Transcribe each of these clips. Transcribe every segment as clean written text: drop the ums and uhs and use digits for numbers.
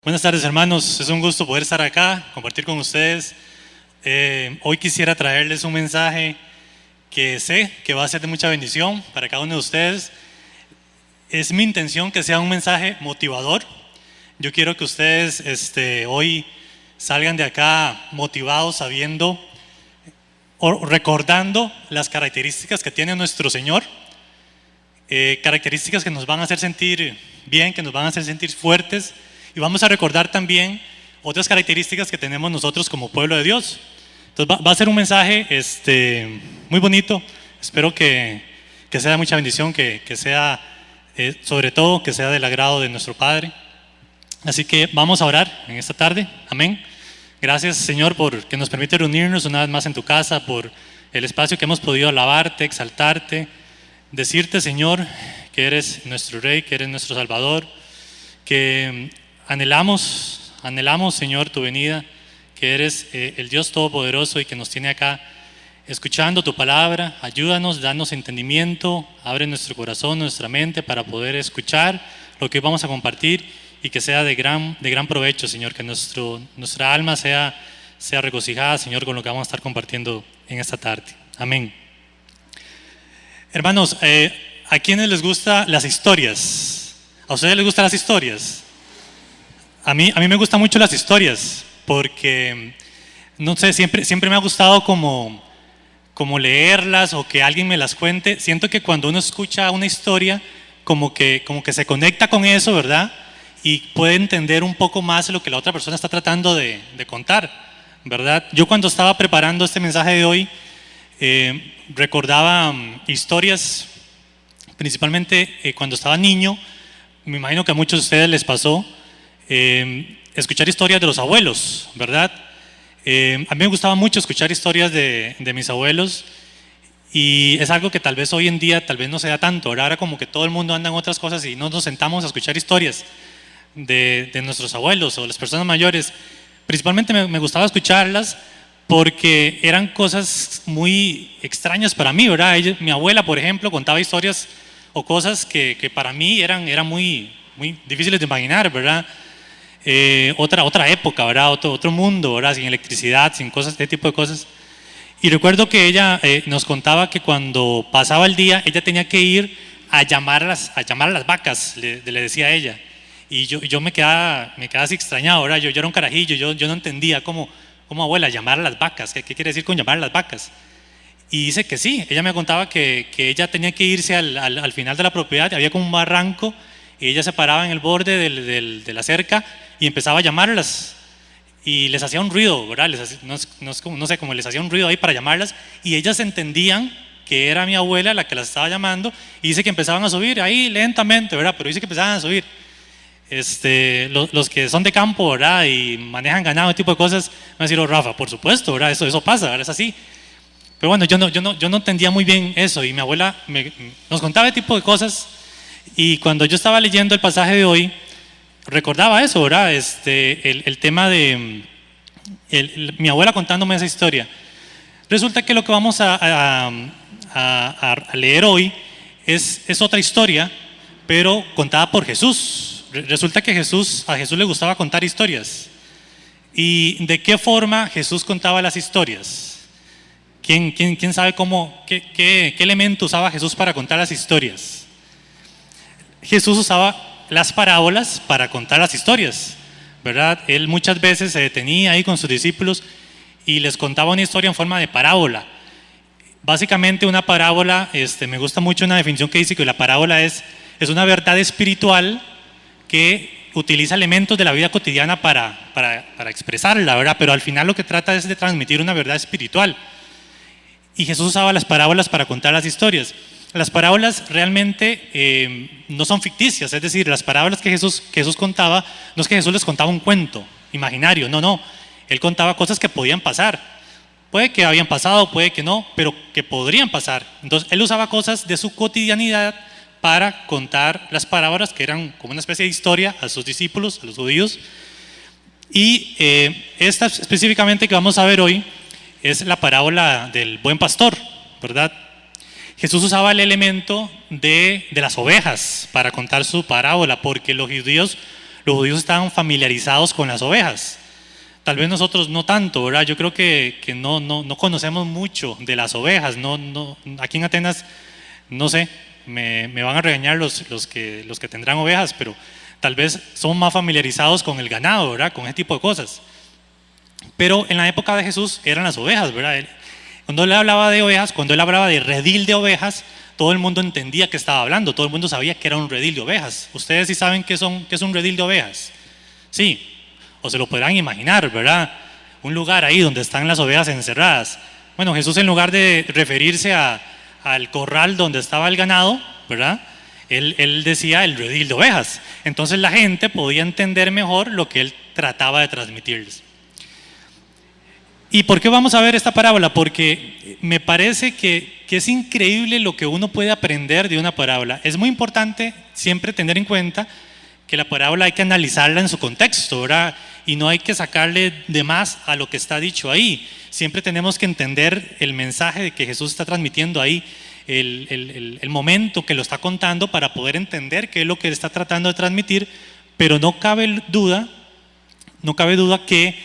Buenas tardes, hermanos, es un gusto poder estar acá, compartir con ustedes. Hoy quisiera traerles un mensaje que sé que va a ser de mucha bendición para cada uno de ustedes. Es mi intención que sea un mensaje motivador. Yo quiero que ustedes hoy salgan de acá motivados, sabiendo o recordando las características que tiene nuestro Señor, características que nos van a hacer sentir bien, que nos van a hacer sentir fuertes. Y vamos a recordar también otras características que tenemos nosotros como pueblo de Dios. Entonces va a ser un mensaje muy bonito. Espero que sea de mucha bendición, que sea sobre todo que sea del agrado de nuestro Padre. Así que vamos a orar en esta tarde. Amén. Gracias, Señor, por que nos permite reunirnos una vez más en tu casa, por el espacio que hemos podido alabarte, exaltarte, decirte, Señor, que eres nuestro Rey, que eres nuestro Salvador, que anhelamos, Señor, tu venida, que eres el Dios Todopoderoso y que nos tiene acá escuchando tu palabra. Ayúdanos, danos entendimiento, abre nuestro corazón, nuestra mente para poder escuchar lo que vamos a compartir y que sea de gran provecho, Señor, que nuestra alma sea regocijada, Señor, con lo que vamos a estar compartiendo en esta tarde. Amén. Hermanos, ¿a quiénes les gustan las historias? ¿A ustedes les gustan las historias? A mí me gustan mucho las historias porque, no sé, siempre me ha gustado como leerlas o que alguien me las cuente. Siento que cuando uno escucha una historia, como que se conecta con eso, ¿verdad? Y puede entender un poco más lo que la otra persona está tratando de contar, ¿verdad? Yo cuando estaba preparando este mensaje de hoy, recordaba historias, principalmente cuando estaba niño. Me imagino que a muchos de ustedes les pasó escuchar historias de los abuelos, ¿verdad? A mí me gustaba mucho escuchar historias de mis abuelos y es algo que tal vez hoy en día tal vez no se da tanto. Ahora como que todo el mundo anda en otras cosas y no nos sentamos a escuchar historias de nuestros abuelos o las personas mayores. Principalmente me gustaba escucharlas porque eran cosas muy extrañas para mí, ¿verdad? Mi abuela, por ejemplo, contaba historias o cosas que para mí eran muy difíciles de imaginar, ¿verdad? Otra época, ¿verdad? Otro mundo, ¿verdad? Sin electricidad, sin cosas, este tipo de cosas. Y recuerdo que ella nos contaba que cuando pasaba el día, ella tenía que ir a llamar a las vacas, le decía ella. Y yo me quedaba así extrañado, ¿verdad? Yo era un carajillo, yo no entendía cómo abuela, llamar a las vacas, ¿qué quiere decir con llamar a las vacas? Y dice que sí, ella me contaba que ella tenía que irse al final de la propiedad, había como un barranco, y ella se paraba en el borde de la cerca y empezaba a llamarlas y les hacía un ruido, ¿verdad? No sé, como les hacía un ruido ahí para llamarlas y ellas entendían que era mi abuela la que las estaba llamando y dice que empezaban a subir ahí lentamente, ¿verdad? Pero dice que empezaban a subir. Los que son de campo, ¿verdad? Y manejan ganado, tipo de cosas, me van a decir, oh, Rafa, por supuesto, ¿verdad? Eso pasa, ¿verdad? Es así. Pero bueno, yo no entendía muy bien eso y mi abuela nos contaba ese tipo de cosas y cuando yo estaba leyendo el pasaje de hoy, recordaba eso, ¿verdad? El tema de mi abuela contándome esa historia. Resulta que lo que vamos a leer hoy es otra historia, pero contada por Jesús. Resulta que a Jesús le gustaba contar historias. ¿Y de qué forma Jesús contaba las historias? ¿Quién sabe qué elemento usaba Jesús para contar las historias? Jesús usaba las parábolas para contar las historias, ¿verdad? Él muchas veces se detenía ahí con sus discípulos y les contaba una historia en forma de parábola. Básicamente una parábola, me gusta mucho una definición que dice que la parábola es una verdad espiritual que utiliza elementos de la vida cotidiana para expresarla, ¿verdad? Pero al final lo que trata es de transmitir una verdad espiritual. Y Jesús usaba las parábolas para contar las historias. Las parábolas realmente no son ficticias, es decir, las parábolas que Jesús contaba, no es que Jesús les contaba un cuento imaginario, no, Él contaba cosas que podían pasar. Puede que habían pasado, puede que no, pero que podrían pasar. Entonces, Él usaba cosas de su cotidianidad para contar las parábolas, que eran como una especie de historia a sus discípulos, a los judíos. Y esta específicamente que vamos a ver hoy es la parábola del buen pastor, ¿verdad? Jesús usaba el elemento de las ovejas para contar su parábola, porque los judíos los judíos estaban familiarizados con las ovejas. Tal vez nosotros no tanto, ¿verdad? Yo creo que no conocemos mucho de las ovejas. Aquí en Atenas, no sé, me van a regañar los que tendrán ovejas, pero tal vez son más familiarizados con el ganado, ¿verdad? Con ese tipo de cosas. Pero en la época de Jesús eran las ovejas, ¿verdad? Cuando él hablaba de ovejas, cuando él hablaba de redil de ovejas, todo el mundo entendía que estaba hablando, todo el mundo sabía que era un redil de ovejas. ¿Ustedes sí saben qué es un redil de ovejas? Sí, o se lo podrán imaginar, ¿verdad? Un lugar ahí donde están las ovejas encerradas. Bueno, Jesús, en lugar de referirse al corral donde estaba el ganado, ¿verdad? Él decía el redil de ovejas. Entonces la gente podía entender mejor lo que él trataba de transmitirles. ¿Y por qué vamos a ver esta parábola? Porque me parece que es increíble lo que uno puede aprender de una parábola. Es muy importante siempre tener en cuenta que la parábola hay que analizarla en su contexto, ¿verdad? Y no hay que sacarle de más a lo que está dicho ahí. Siempre tenemos que entender el mensaje que Jesús está transmitiendo ahí, el momento que lo está contando, para poder entender qué es lo que está tratando de transmitir. Pero no cabe duda que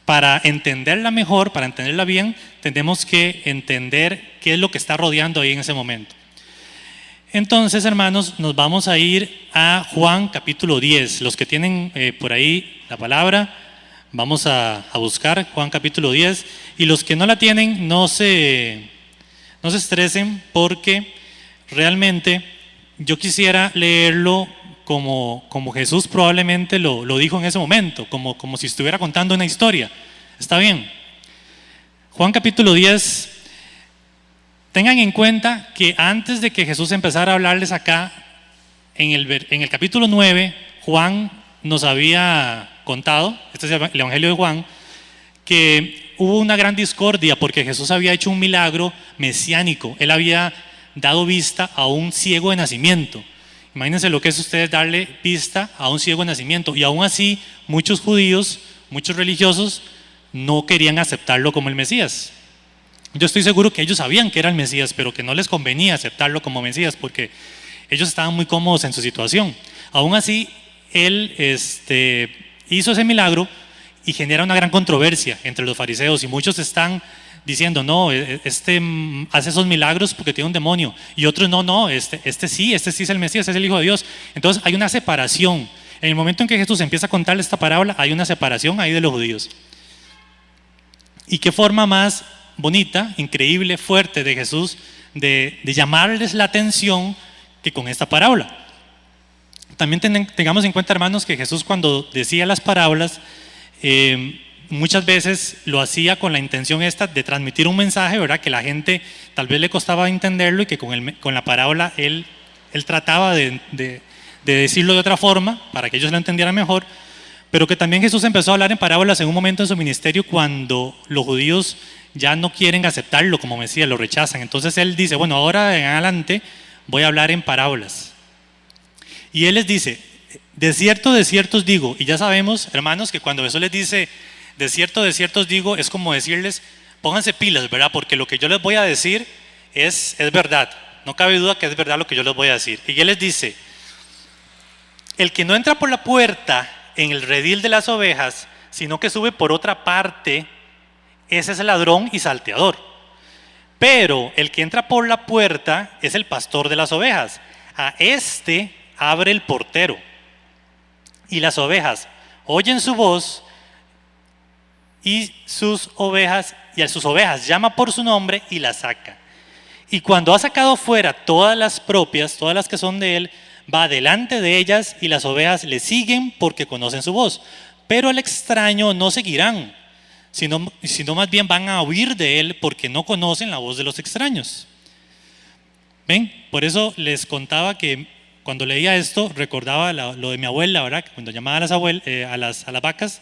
para entenderla mejor, para entenderla bien, tenemos que entender qué es lo que está rodeando ahí en ese momento. Entonces, hermanos, nos vamos a ir a Juan capítulo 10. Los que tienen por ahí la palabra, vamos a buscar Juan capítulo 10. Y los que no la tienen, no se estresen, porque realmente yo quisiera leerlo como Jesús probablemente lo dijo en ese momento, como si estuviera contando una historia. ¿Está bien? Juan capítulo 10. Tengan en cuenta que antes de que Jesús empezara a hablarles acá, en el capítulo 9, Juan nos había contado, este es el Evangelio de Juan, que hubo una gran discordia porque Jesús había hecho un milagro mesiánico. Él había dado vista a un ciego de nacimiento. Imagínense lo que es ustedes darle vista a un ciego de nacimiento. Y aún así, muchos judíos, muchos religiosos, no querían aceptarlo como el Mesías. Yo estoy seguro que ellos sabían que era el Mesías, pero que no les convenía aceptarlo como Mesías porque ellos estaban muy cómodos en su situación. Aún así, él hizo ese milagro y genera una gran controversia entre los fariseos, y muchos están diciendo, no, hace esos milagros porque tiene un demonio, y otros no, este sí es el Mesías, es el Hijo de Dios. Entonces hay una separación. En el momento en que Jesús empieza a contarle esta parábola, hay una separación ahí de los judíos. Y qué forma más bonita, increíble, fuerte de Jesús de llamarles la atención que con esta parábola. También tengamos en cuenta, hermanos, que Jesús, cuando decía las parábolas, muchas veces lo hacía con la intención de transmitir un mensaje, ¿verdad? Que la gente tal vez le costaba entenderlo, y que con la parábola él trataba de decirlo de otra forma para que ellos lo entendieran mejor. Pero que también Jesús empezó a hablar en parábolas en un momento en su ministerio cuando los judíos ya no quieren aceptarlo como Mesías, lo rechazan. Entonces él dice, bueno, ahora en adelante voy a hablar en parábolas. Y él les dice, de cierto os digo. Y ya sabemos, hermanos, que cuando Jesús les dice, de cierto os digo, es como decirles, pónganse pilas, ¿verdad? Porque lo que yo les voy a decir es verdad. No cabe duda que es verdad lo que yo les voy a decir. Y él les dice, el que no entra por la puerta en el redil de las ovejas, sino que sube por otra parte, ese es el ladrón y salteador. Pero el que entra por la puerta es el pastor de las ovejas. A este abre el portero, y las ovejas oyen su voz, y a sus ovejas llama por su nombre y las saca. Y cuando ha sacado fuera todas las propias, todas las que son de él, va delante de ellas, y las ovejas le siguen porque conocen su voz. Pero al extraño no seguirán, sino más bien van a huir de él porque no conocen la voz de los extraños. ¿Ven? Por eso les contaba que cuando leía esto recordaba lo de mi abuela, ¿verdad? Cuando llamaba a las vacas,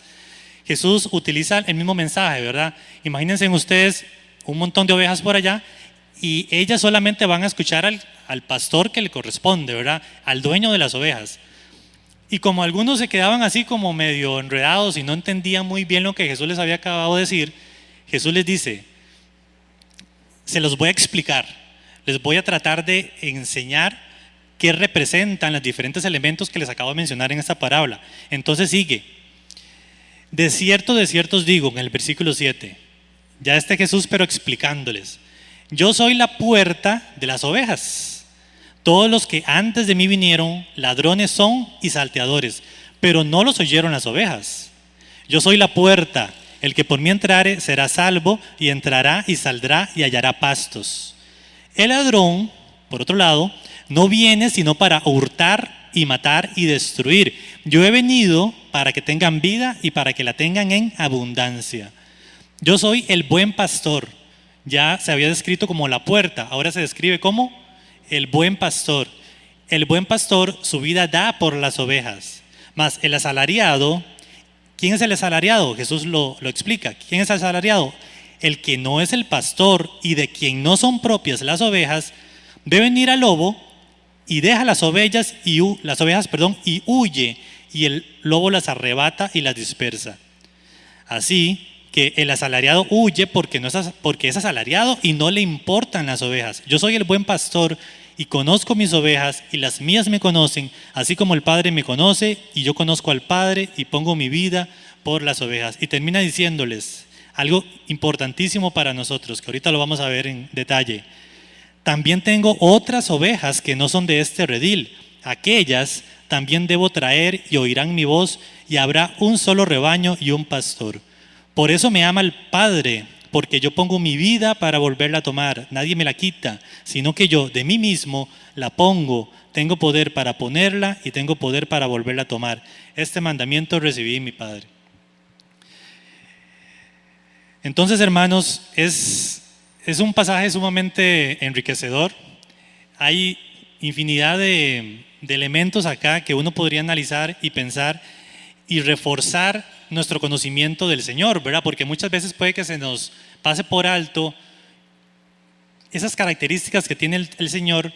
Jesús utiliza el mismo mensaje, ¿verdad? Imagínense ustedes un montón de ovejas por allá, y ellas solamente van a escuchar al pastor que le corresponde, ¿verdad? Al dueño de las ovejas. Y como algunos se quedaban así como medio enredados y no entendían muy bien lo que Jesús les había acabado de decir, Jesús les dice, se los voy a explicar, les voy a tratar de enseñar qué representan los diferentes elementos que les acabo de mencionar en esta parábola. Entonces sigue. De cierto os digo, en el versículo 7, ya Jesús pero explicándoles, yo soy la puerta de las ovejas. Todos los que antes de mí vinieron, ladrones son y salteadores, pero no los oyeron las ovejas. Yo soy la puerta, el que por mí entrare será salvo, y entrará y saldrá y hallará pastos. El ladrón, por otro lado, no viene sino para hurtar y matar y destruir. Yo he venido para que tengan vida y para que la tengan en abundancia. Yo soy el buen pastor. Ya se había descrito como la puerta, ahora se describe como el buen pastor. El buen pastor su vida da por las ovejas. Mas el asalariado, ¿quién es el asalariado? Jesús lo explica. ¿Quién es el asalariado? El que no es el pastor y de quien no son propias las ovejas, ve venir al lobo y deja las ovejas y huye, y el lobo las arrebata y las dispersa. Así que el asalariado huye porque es asalariado y no le importan las ovejas. Yo soy el buen pastor y conozco mis ovejas y las mías me conocen, así como el Padre me conoce y yo conozco al Padre y pongo mi vida por las ovejas. Y termina diciéndoles algo importantísimo para nosotros, que ahorita lo vamos a ver en detalle. También tengo otras ovejas que no son de este redil. Aquellas también debo traer y oirán mi voz, y habrá un solo rebaño y un pastor. Por eso me ama el Padre, porque yo pongo mi vida para volverla a tomar. Nadie me la quita, sino que yo de mí mismo la pongo. Tengo poder para ponerla y tengo poder para volverla a tomar. Este mandamiento recibí de mi Padre. Entonces, hermanos, es un pasaje sumamente enriquecedor. Hay infinidad de elementos acá que uno podría analizar y pensar y reforzar nuestro conocimiento del Señor, ¿verdad? Porque muchas veces puede que se nos pase por alto esas características que tiene el Señor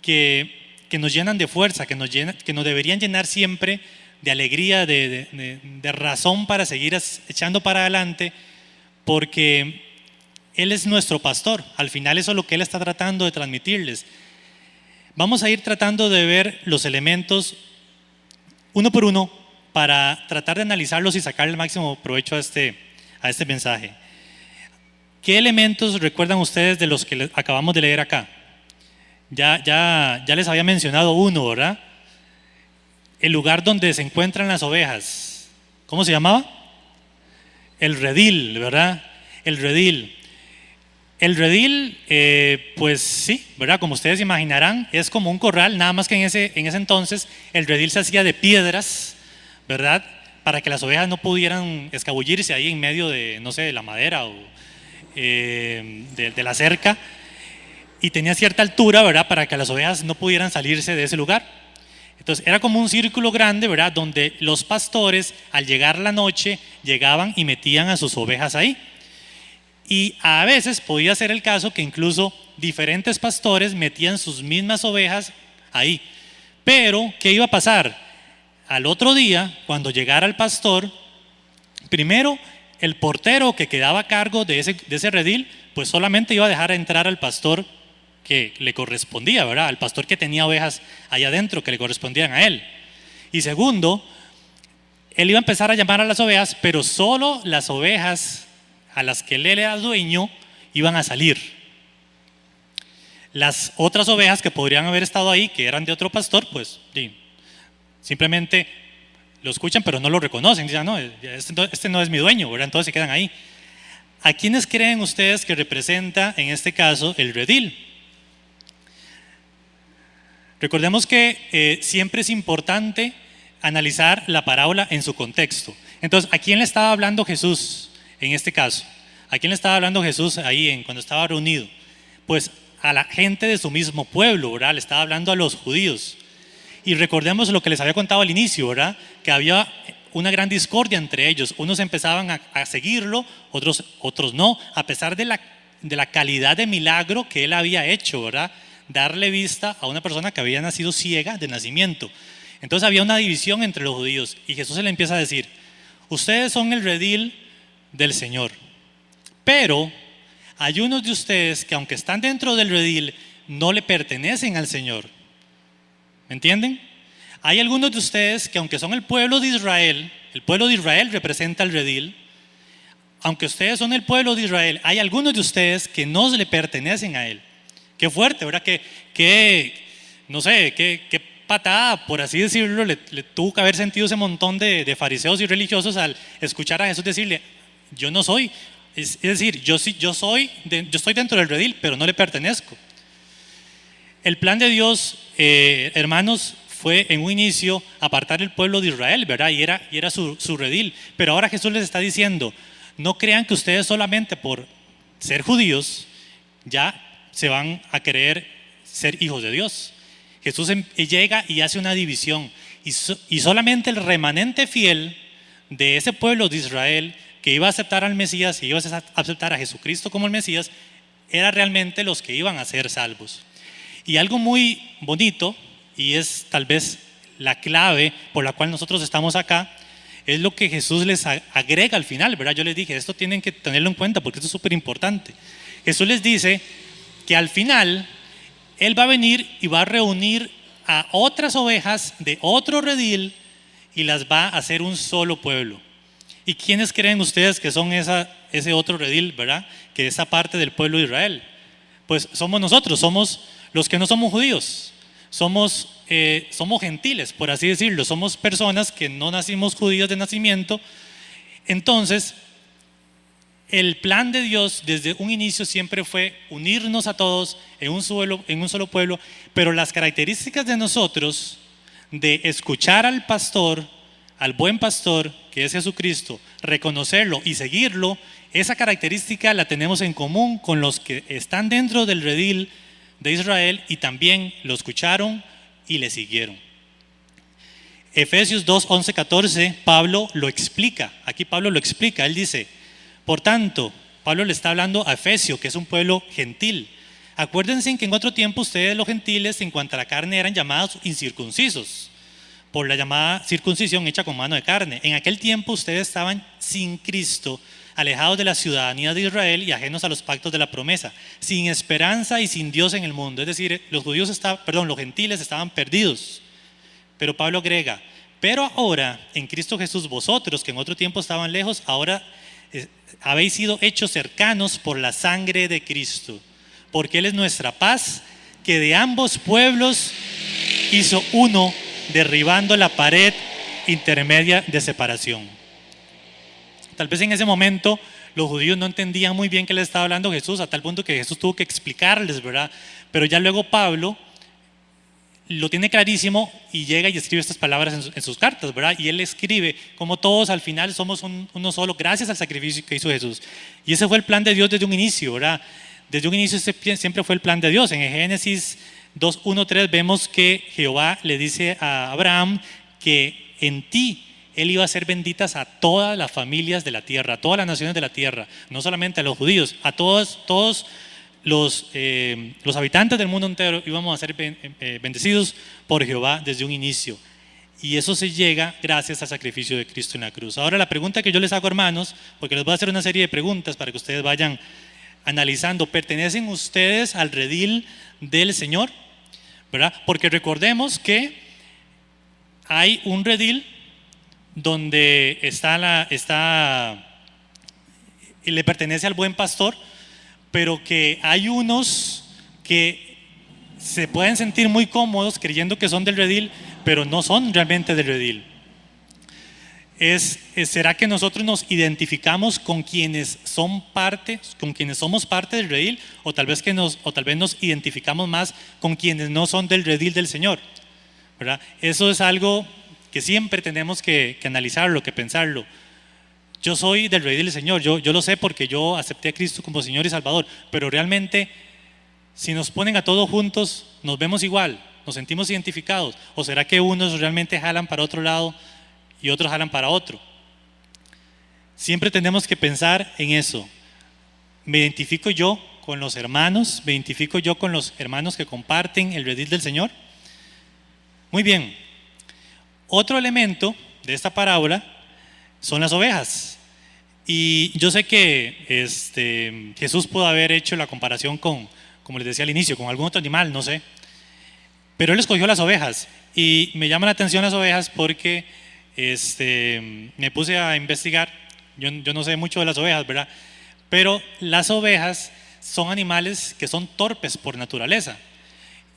que nos llenan de fuerza, que nos deberían llenar siempre de alegría, de razón para seguir echando para adelante, porque Él es nuestro pastor. Al final eso es lo que Él está tratando de transmitirles. Vamos a ir tratando de ver los elementos uno por uno para tratar de analizarlos y sacar el máximo provecho a este mensaje. ¿Qué elementos recuerdan ustedes de los que acabamos de leer acá? Ya les había mencionado uno, ¿verdad? El lugar donde se encuentran las ovejas. ¿Cómo se llamaba? El redil, ¿verdad? El redil. El redil, pues sí, ¿verdad? Como ustedes imaginarán, es como un corral, nada más que en ese entonces el redil se hacía de piedras, ¿verdad? Para que las ovejas no pudieran escabullirse ahí en medio de, no sé, de la madera o de la cerca. Y tenía cierta altura, ¿verdad? Para que las ovejas no pudieran salirse de ese lugar. Entonces era como un círculo grande, ¿verdad? Donde los pastores al llegar la noche llegaban y metían a sus ovejas ahí. Y a veces podía ser el caso que incluso diferentes pastores metían sus mismas ovejas ahí. Pero, ¿qué iba a pasar? Al otro día, cuando llegara el pastor, primero el portero que quedaba a cargo de ese redil, pues solamente iba a dejar entrar al pastor que le correspondía, ¿verdad? Al pastor que tenía ovejas allá adentro que le correspondían a él. Y segundo, él iba a empezar a llamar a las ovejas, pero solo las ovejas a las que él era dueño iban a salir. Las otras ovejas que podrían haber estado ahí, que eran de otro pastor, pues simplemente lo escuchan pero no lo reconocen, dicen, no, este no es mi dueño, ¿verdad? Entonces se quedan ahí. ¿A quiénes creen ustedes que representa en este caso el redil? Recordemos que siempre es importante analizar la parábola en su contexto. Entonces, ¿a quién le estaba hablando Jesús en este caso? ¿A quién le estaba hablando Jesús ahí cuando estaba reunido? Pues a la gente de su mismo pueblo, ¿verdad? Le estaba hablando a los judíos. Y recordemos lo que les había contado al inicio, ¿verdad? Que había una gran discordia entre ellos. Unos empezaban a seguirlo, otros no, a pesar de la calidad de milagro que él había hecho, ¿verdad? Darle vista a una persona que había nacido ciega de nacimiento. Entonces había una división entre los judíos y Jesús se le empieza a decir: ustedes son el redil del Señor, pero hay unos de ustedes que aunque están dentro del redil no le pertenecen al Señor. ¿Me entienden? Hay algunos de ustedes que aunque son el pueblo de Israel representa el redil. Aunque ustedes son el pueblo de Israel, hay algunos de ustedes que no le pertenecen a él. Qué fuerte, ¿verdad? No sé, qué patada, por así decirlo, le tuvo que haber sentido ese montón de fariseos y religiosos al escuchar a Jesús decirle, yo no soy, es decir, yo estoy dentro del redil, pero no le pertenezco. El plan de Dios, hermanos, fue en un inicio apartar el pueblo de Israel, ¿verdad? Y era su redil. Pero ahora Jesús les está diciendo, no crean que ustedes solamente por ser judíos ya se van a creer ser hijos de Dios. Jesús llega y hace una división. Y solamente el remanente fiel de ese pueblo de Israel que iba a aceptar al Mesías y iba a aceptar a Jesucristo como el Mesías, eran realmente los que iban a ser salvos. Y algo muy bonito, y es tal vez la clave por la cual nosotros estamos acá, es lo que Jesús les agrega al final, ¿verdad? Yo les dije, esto tienen que tenerlo en cuenta porque esto es súper importante. Jesús les dice que al final Él va a venir y va a reunir a otras ovejas de otro redil y las va a hacer un solo pueblo. ¿Y quiénes creen ustedes que son ese otro redil, verdad? Que esa parte del pueblo de Israel. Pues somos nosotros, somos los que no somos judíos. Somos gentiles, por así decirlo. Somos personas que no nacimos judíos de nacimiento. Entonces, el plan de Dios desde un inicio siempre fue unirnos a todos en un solo pueblo, pero las características de nosotros de escuchar al pastor, al buen pastor, que es Jesucristo, reconocerlo y seguirlo, esa característica la tenemos en común con los que están dentro del redil de Israel y también lo escucharon y le siguieron. Efesios 2, 11, 14, Pablo lo explica. Aquí Pablo lo explica. Él dice, por tanto, Pablo le está hablando a Efesio, que es un pueblo gentil. Acuérdense que en otro tiempo ustedes los gentiles en cuanto a la carne eran llamados incircuncisos, por la llamada circuncisión hecha con mano de carne. En aquel tiempo ustedes estaban sin Cristo, alejados de la ciudadanía de Israel y ajenos a los pactos de la promesa, sin esperanza y sin Dios en el mundo. Es decir, los gentiles estaban perdidos. Pero Pablo agrega, pero ahora en Cristo Jesús vosotros, que en otro tiempo estaban lejos, ahora habéis sido hechos cercanos por la sangre de Cristo, porque Él es nuestra paz, que de ambos pueblos hizo uno, derribando la pared intermedia de separación. Tal vez en ese momento los judíos no entendían muy bien qué les estaba hablando Jesús, a tal punto que Jesús tuvo que explicarles, ¿verdad? Pero ya luego Pablo lo tiene clarísimo y llega y escribe estas palabras en sus cartas, ¿verdad? Y él escribe como todos al final somos uno solo gracias al sacrificio que hizo Jesús. Y ese fue el plan de Dios desde un inicio, ¿verdad? Desde un inicio siempre fue el plan de Dios. En Génesis 2, 1, 3 vemos que Jehová le dice a Abraham que en ti Él iba a hacer benditas a todas las familias de la tierra, a todas las naciones de la tierra, no solamente a los judíos, a todos los habitantes del mundo entero íbamos a ser bendecidos por Jehová desde un inicio. Y eso se llega gracias al sacrificio de Cristo en la cruz. Ahora la pregunta que yo les hago, hermanos, porque les voy a hacer una serie de preguntas para que ustedes vayan analizando, ¿pertenecen ustedes al redil del Señor? ¿Verdad? Porque recordemos que hay un redil donde le pertenece al buen pastor, pero que hay unos que se pueden sentir muy cómodos creyendo que son del redil, pero no son realmente del redil. ¿Será que nosotros nos identificamos con quienes somos parte del redil, o tal vez nos identificamos más con quienes no son del redil del Señor? ¿Verdad? Eso es algo que siempre tenemos que analizarlo, que pensarlo. Yo soy del redil del Señor, yo lo sé porque yo acepté a Cristo como Señor y Salvador, pero realmente si nos ponen a todos juntos, nos vemos igual, nos sentimos identificados, o será que unos realmente jalan para otro lado y otros jalan para otro. Siempre tenemos que pensar en eso. ¿Me identifico yo con los hermanos? ¿Me identifico yo con los hermanos que comparten el redil del Señor? Muy bien. Otro elemento de esta parábola son las ovejas. Y yo sé que Jesús pudo haber hecho la comparación con, como les decía al inicio, con algún otro animal, no sé. Pero Él escogió las ovejas. Y me llama la atención las ovejas porque me puse a investigar. Yo no sé mucho de las ovejas, ¿verdad? Pero las ovejas son animales que son torpes por naturaleza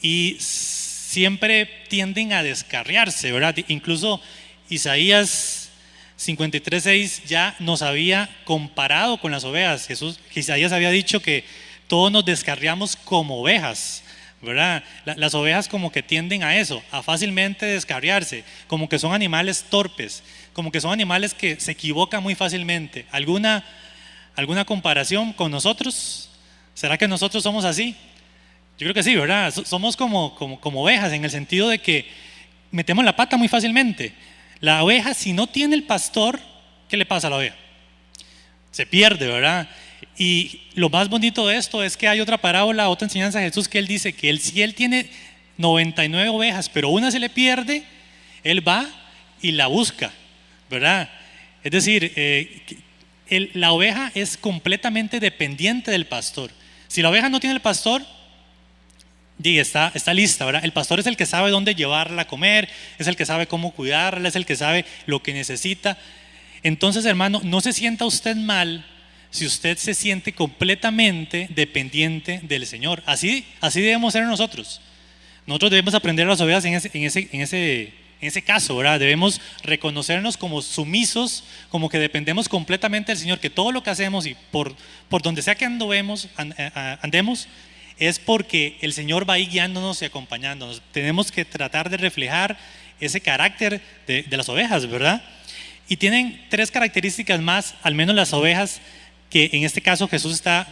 y siempre tienden a descarriarse, ¿verdad? Incluso Isaías 53:6 ya nos había comparado con las ovejas. Isaías había dicho que todos nos descarriamos como ovejas, ¿verdad? Las ovejas como que tienden a eso, a fácilmente descarriarse, como que son animales torpes, como que son animales que se equivocan muy fácilmente. ¿Alguna comparación con nosotros? ¿Será que nosotros somos así? Yo creo que sí, ¿verdad? Somos como ovejas en el sentido de que metemos la pata muy fácilmente. La oveja, si no tiene el pastor, ¿qué le pasa a la oveja? Se pierde, ¿verdad? Y lo más bonito de esto es que hay otra parábola, otra enseñanza de Jesús, que él dice que si él tiene 99 ovejas, pero una se le pierde, él va y la busca, ¿verdad? Es decir, la oveja es completamente dependiente del pastor. Si la oveja no tiene el pastor, está lista, ¿verdad? El pastor es el que sabe dónde llevarla a comer, es el que sabe cómo cuidarla, es el que sabe lo que necesita. Entonces, hermano, no se sienta usted mal si usted se siente completamente dependiente del Señor. Así debemos ser nosotros. Nosotros debemos aprender a las ovejas en ese caso, ¿verdad? Debemos reconocernos como sumisos, como que dependemos completamente del Señor, que todo lo que hacemos y por donde sea que andemos, es porque el Señor va ahí guiándonos y acompañándonos. Tenemos que tratar de reflejar ese carácter de las ovejas, ¿verdad? Y tienen 3 características más, al menos las ovejas, que en este caso Jesús está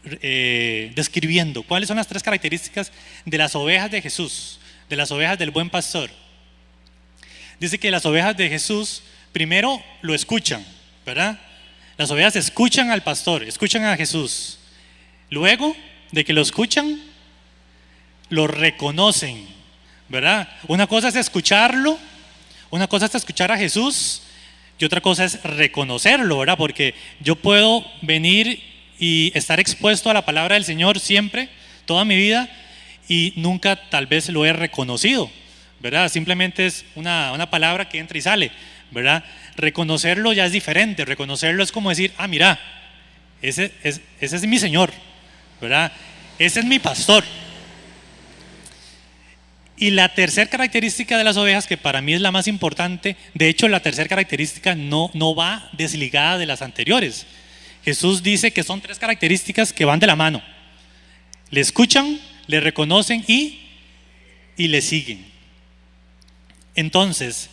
describiendo. ¿Cuáles son las 3 características de las ovejas de Jesús, de las ovejas del buen pastor? Dice que las ovejas de Jesús primero lo escuchan, ¿verdad? Las ovejas escuchan al pastor, escuchan a Jesús. Luego de que lo escuchan, lo reconocen, ¿verdad? Una cosa es escucharlo, una cosa es escuchar a Jesús y otra cosa es reconocerlo, ¿verdad? Porque yo puedo venir y estar expuesto a la palabra del Señor siempre, toda mi vida, y nunca tal vez lo he reconocido, ¿verdad? Simplemente es una palabra que entra y sale, ¿verdad? Reconocerlo ya es diferente. Reconocerlo es como decir, mira, ese es mi Señor, ¿verdad? Ese es mi pastor. Y la tercera característica de las ovejas, que para mí es la más importante, de hecho la tercera característica no va desligada de las anteriores. Jesús dice que son 3 características que van de la mano. Le escuchan, le reconocen y le siguen. Entonces,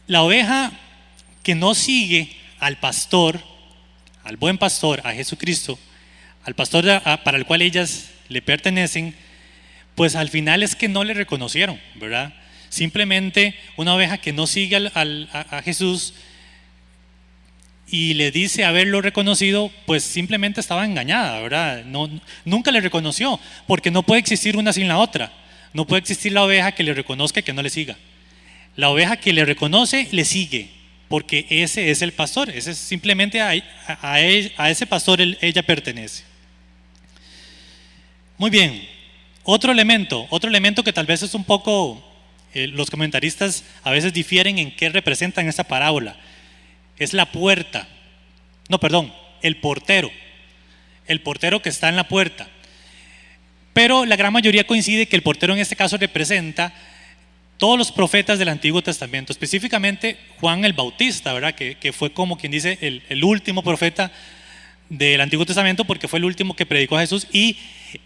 la oveja que no sigue al pastor, al buen pastor, a Jesucristo, al pastor para el cual ellas le pertenecen, pues al final es que no le reconocieron, ¿verdad? Simplemente una oveja que no sigue a Jesús y le dice haberlo reconocido, pues simplemente estaba engañada, ¿verdad? Nunca le reconoció, porque no puede existir una sin la otra. No puede existir la oveja que le reconozca y que no le siga. La oveja que le reconoce, le sigue, porque ese es el pastor. Ese es simplemente a ese pastor ella pertenece. Muy bien. Otro elemento que tal vez es un poco, los comentaristas a veces difieren en qué representan esta parábola. Es la puerta. No, perdón, el portero. El portero que está en la puerta. Pero la gran mayoría coincide que el portero en este caso representa todos los profetas del Antiguo Testamento, específicamente Juan el Bautista, ¿verdad? Que fue como quien dice el último profeta del Antiguo Testamento, porque fue el último que predicó a Jesús, y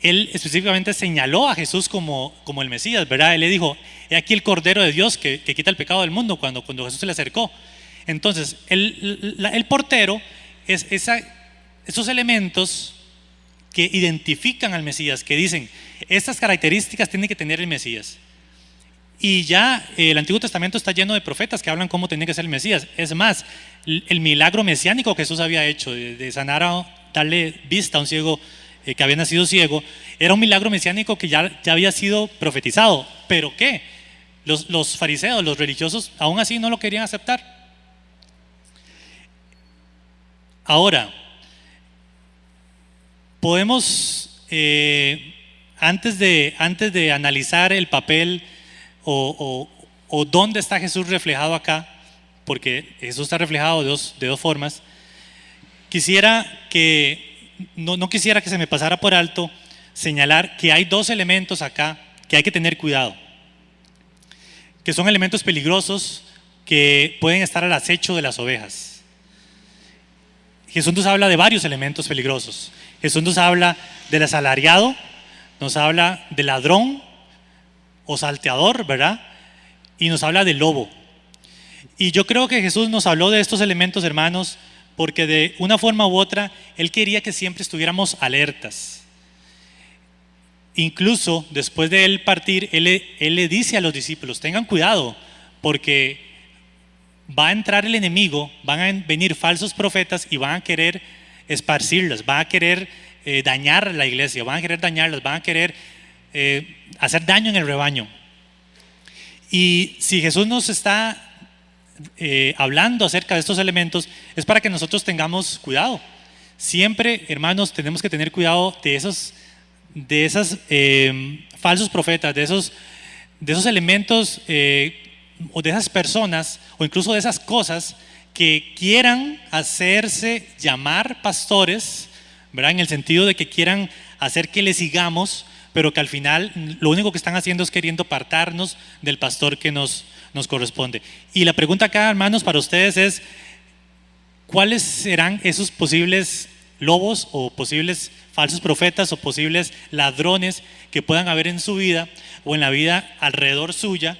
él específicamente señaló a Jesús como el Mesías, ¿verdad? Él le dijo, he aquí el Cordero de Dios que quita el pecado del mundo, cuando Jesús se le acercó. Entonces, el portero es esos elementos que identifican al Mesías, que dicen, estas características tiene que tener el Mesías. Y ya el Antiguo Testamento está lleno de profetas que hablan cómo tenía que ser el Mesías. Es más, el milagro mesiánico que Jesús había hecho de sanar, darle vista a un ciego que había nacido ciego, era un milagro mesiánico que ya había sido profetizado. ¿Pero qué? Los fariseos, los religiosos, aún así no lo querían aceptar. Ahora, podemos, antes de analizar el papel o dónde está Jesús reflejado acá, porque Jesús está reflejado de dos formas. No quisiera que se me pasara por alto señalar que hay dos elementos acá que hay que tener cuidado, que son elementos peligrosos que pueden estar al acecho de las ovejas. Jesús nos habla de varios elementos peligrosos. Jesús nos habla del asalariado, nos habla del ladrón o salteador, ¿verdad? Y nos habla del lobo. Y yo creo que Jesús nos habló de estos elementos, hermanos, porque de una forma u otra Él quería que siempre estuviéramos alertas. Incluso después de Él partir, Él le dice a los discípulos: tengan cuidado, porque va a entrar el enemigo, van a venir falsos profetas y van a querer esparcirlas, van a querer dañar la iglesia, van a querer dañarlas, van a querer hacer daño en el rebaño. Y si Jesús nos está hablando acerca de estos elementos, es para que nosotros tengamos cuidado. Siempre, hermanos, tenemos que tener cuidado de esos falsos profetas, de esos elementos o de esas personas, o incluso de esas cosas que quieran hacerse llamar pastores, ¿verdad? En el sentido de que quieran hacer que le sigamos, pero que al final lo único que están haciendo es queriendo apartarnos del pastor que nos corresponde. Y la pregunta acá, hermanos, para ustedes es: ¿cuáles serán esos posibles lobos o posibles falsos profetas o posibles ladrones que puedan haber en su vida o en la vida alrededor suya,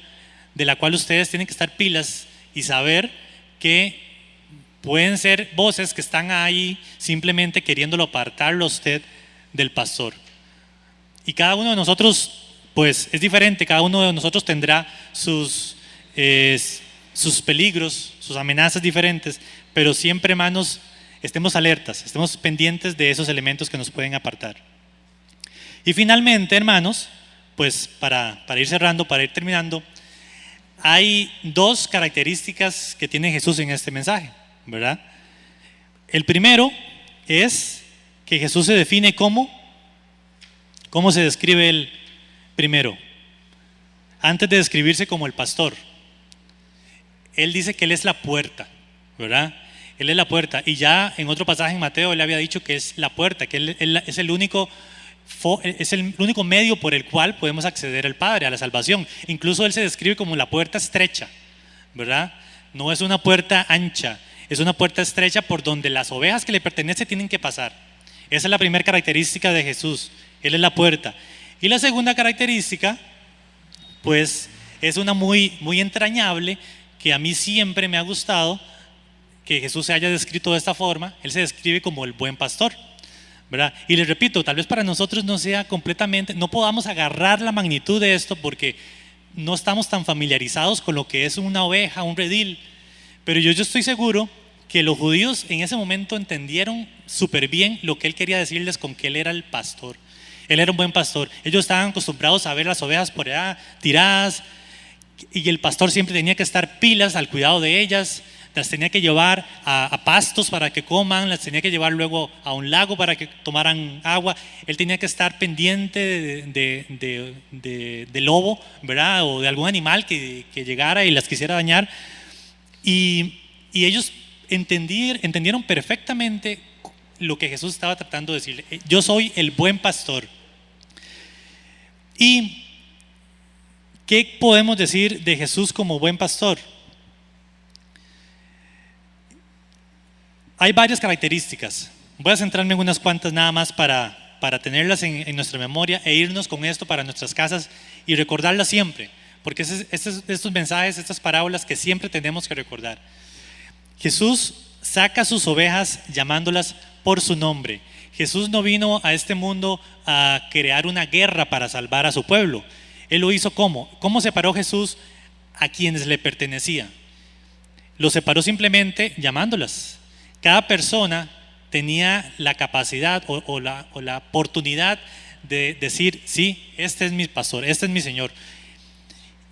de la cual ustedes tienen que estar pilas y saber que pueden ser voces que están ahí simplemente queriéndolo apartarlo a usted del pastor? Y cada uno de nosotros, pues es diferente, cada uno de nosotros tendrá sus peligros, sus amenazas diferentes, pero siempre, hermanos, estemos alertas, estemos pendientes de esos elementos que nos pueden apartar. Y finalmente, hermanos, pues para ir cerrando, para ir terminando, hay dos características que tiene Jesús en este mensaje, ¿verdad? El primero es que Jesús se define como, ¿cómo se describe él primero? Antes de describirse como el pastor, él dice que él es la puerta, ¿verdad? Él es la puerta, y ya en otro pasaje en Mateo él había dicho que es la puerta, que él es el único medio por el cual podemos acceder al Padre, a la salvación. Incluso él se describe como la puerta estrecha, ¿verdad? No es una puerta ancha, es una puerta estrecha por donde las ovejas que le pertenecen tienen que pasar. Esa es la primera característica de Jesús, él es la puerta. Y la segunda característica, pues es una muy entrañable, que a mí siempre me ha gustado que Jesús se haya descrito de esta forma. Él se describe como el buen pastor, ¿verdad? Y les repito, tal vez para nosotros no sea completamente, no podamos agarrar la magnitud de esto porque no estamos tan familiarizados con lo que es una oveja, un redil, pero yo estoy seguro que los judíos en ese momento entendieron súper bien lo que él quería decirles con que él era el pastor. Él era un buen pastor. Ellos estaban acostumbrados a ver las ovejas por allá tiradas, y el pastor siempre tenía que estar pilas al cuidado de ellas. Las tenía que llevar a pastos para que coman, las tenía que llevar luego a un lago para que tomaran agua. Él tenía que estar pendiente de lobo, ¿verdad? O de algún animal que llegara y las quisiera dañar. Y ellos entendieron perfectamente lo que Jesús estaba tratando de decirle: yo soy el buen pastor. ¿Y qué podemos decir de Jesús como buen pastor? Hay varias características. Voy a centrarme en unas cuantas nada más para tenerlas en nuestra memoria e irnos con esto para nuestras casas y recordarlas siempre, porque estos mensajes, estas parábolas que siempre tenemos que recordar. Jesús saca sus ovejas llamándolas por su nombre. Jesús no vino a este mundo a crear una guerra para salvar a su pueblo. Él lo hizo ¿cómo? ¿Cómo separó Jesús a quienes le pertenecían? Lo separó simplemente llamándolas. Cada persona tenía la capacidad o la oportunidad de decir: sí, este es mi pastor, este es mi Señor.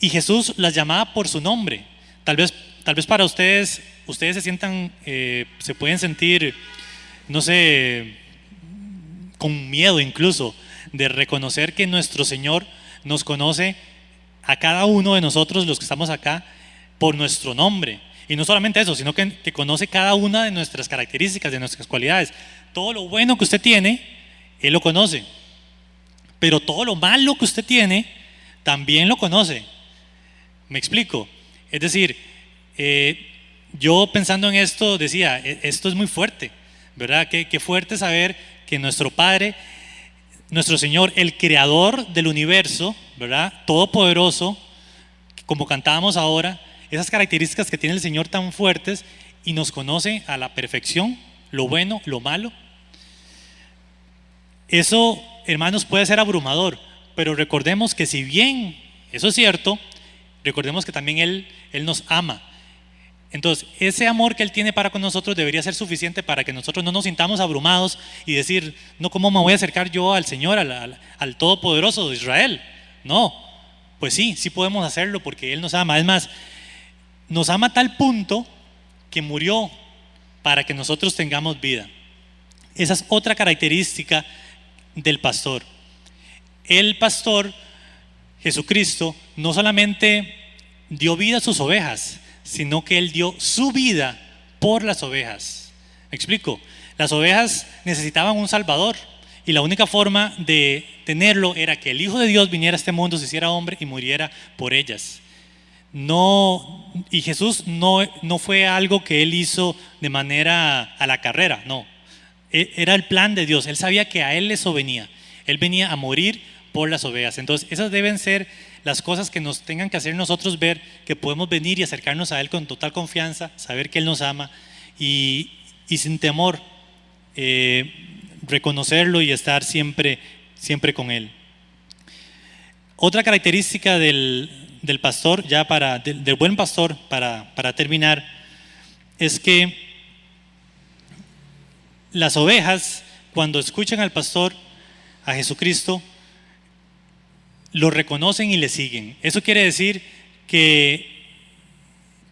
Y Jesús las llamaba por su nombre. Tal vez para ustedes se sientan, se pueden sentir, no sé, con miedo incluso de reconocer que nuestro Señor nos conoce a cada uno de nosotros, los que estamos acá, por nuestro nombre. Y no solamente eso, sino que conoce cada una de nuestras características, de nuestras cualidades. Todo lo bueno que usted tiene, Él lo conoce. Pero todo lo malo que usted tiene, también lo conoce. ¿Me explico? Es decir, yo pensando en esto decía, esto es muy fuerte, ¿verdad? Qué fuerte saber que nuestro Padre, nuestro Señor, el Creador del universo, ¿verdad? Todopoderoso, como cantábamos ahora, esas características que tiene el Señor tan fuertes y nos conoce a la perfección, lo bueno, lo malo. Eso, hermanos, puede ser abrumador, pero recordemos que si bien eso es cierto, recordemos que también Él nos ama. Entonces, ese amor que Él tiene para con nosotros debería ser suficiente para que nosotros no nos sintamos abrumados y decir, no, ¿cómo me voy a acercar yo al Señor, al Todopoderoso de Israel? No, pues sí podemos hacerlo porque Él nos ama. Es más, nos ama a tal punto que murió para que nosotros tengamos vida. Esa es otra característica del pastor. El pastor, Jesucristo, no solamente dio vida a sus ovejas, sino que Él dio su vida por las ovejas. ¿Me explico? Las ovejas necesitaban un Salvador y la única forma de tenerlo era que el Hijo de Dios viniera a este mundo, se hiciera hombre y muriera por ellas. No, y Jesús no fue algo que Él hizo de manera a la carrera, no. Era el plan de Dios. Él sabía que a Él eso venía. Él venía a morir por las ovejas. Entonces, esas deben ser las cosas que nos tengan que hacer nosotros ver que podemos venir y acercarnos a Él con total confianza, saber que Él nos ama y sin temor reconocerlo y estar siempre con Él. Otra característica del pastor, del buen pastor, para terminar, es que las ovejas, cuando escuchan al pastor, a Jesucristo, lo reconocen y le siguen. Eso quiere decir que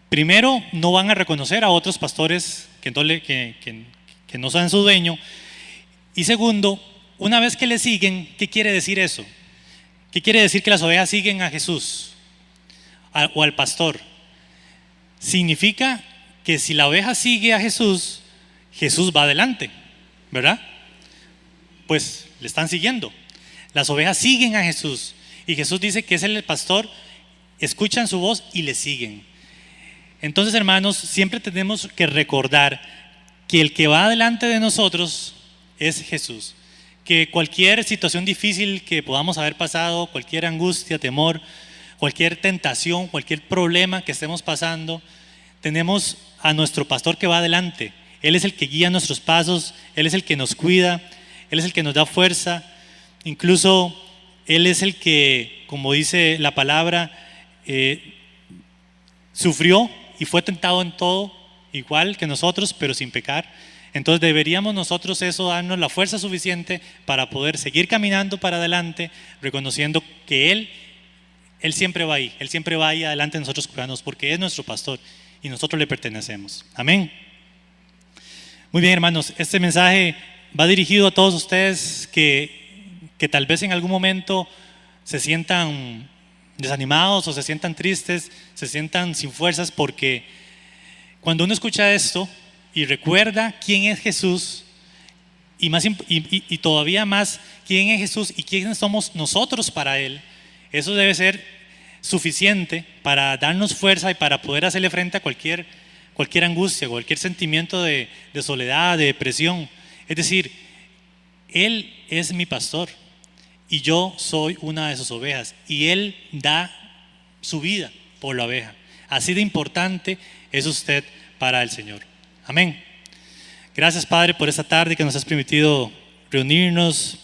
primero no van a reconocer a otros pastores que no sean su dueño, y segundo, una vez que le siguen, ¿qué quiere decir eso? ¿Qué quiere decir que las ovejas siguen a Jesús o al pastor? Significa que si la oveja sigue a Jesús, Jesús va adelante, ¿verdad? Pues le están siguiendo. Las ovejas siguen a Jesús y Jesús dice que es el pastor, escuchan su voz y le siguen. Entonces, hermanos, siempre tenemos que recordar que el que va delante de nosotros es Jesús. Que cualquier situación difícil que podamos haber pasado, cualquier angustia, temor, cualquier tentación, cualquier problema que estemos pasando, tenemos a nuestro pastor que va adelante. Él es el que guía nuestros pasos, Él es el que nos cuida, Él es el que nos da fuerza. Incluso Él es el que, como dice la palabra, sufrió y fue tentado en todo, igual que nosotros, pero sin pecar. Entonces deberíamos nosotros eso darnos la fuerza suficiente para poder seguir caminando para adelante, reconociendo que Él siempre va ahí, Él siempre va ahí adelante de nosotros cuidándonos, porque es nuestro pastor y nosotros le pertenecemos. Amén. Muy bien, hermanos, este mensaje va dirigido a todos ustedes que tal vez en algún momento se sientan desanimados o se sientan tristes, se sientan sin fuerzas, porque cuando uno escucha esto y recuerda quién es Jesús y todavía más quién es Jesús y quiénes somos nosotros para Él, eso debe ser suficiente para darnos fuerza y para poder hacerle frente a cualquier angustia, cualquier sentimiento de soledad, de depresión. Es decir, Él es mi pastor y yo soy una de sus ovejas y Él da su vida por la oveja. Así de importante es usted para el Señor. Amén. Gracias, Padre, por esta tarde que nos has permitido reunirnos,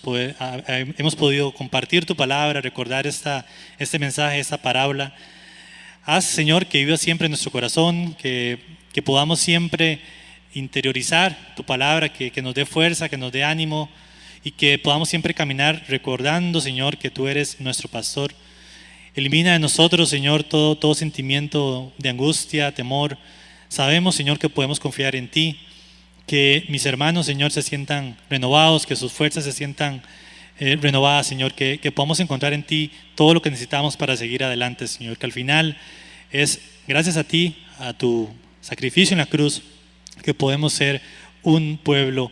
hemos podido compartir tu palabra, recordar este mensaje, esta parábola. Haz, Señor, que viva siempre en nuestro corazón, que podamos siempre interiorizar tu palabra, que nos dé fuerza, que nos dé ánimo y que podamos siempre caminar recordando, Señor, que tú eres nuestro pastor. Elimina de nosotros, Señor, todo sentimiento de angustia, temor. Sabemos, Señor, que podemos confiar en ti, que mis hermanos, Señor, se sientan renovados, que sus fuerzas se sientan renovada, Señor, que podamos encontrar en ti todo lo que necesitamos para seguir adelante, Señor, que al final es gracias a ti, a tu sacrificio en la cruz, que podemos ser un pueblo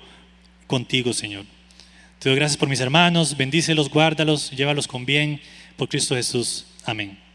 contigo, Señor. Te doy gracias por mis hermanos, bendícelos, guárdalos, llévalos con bien, por Cristo Jesús. Amén.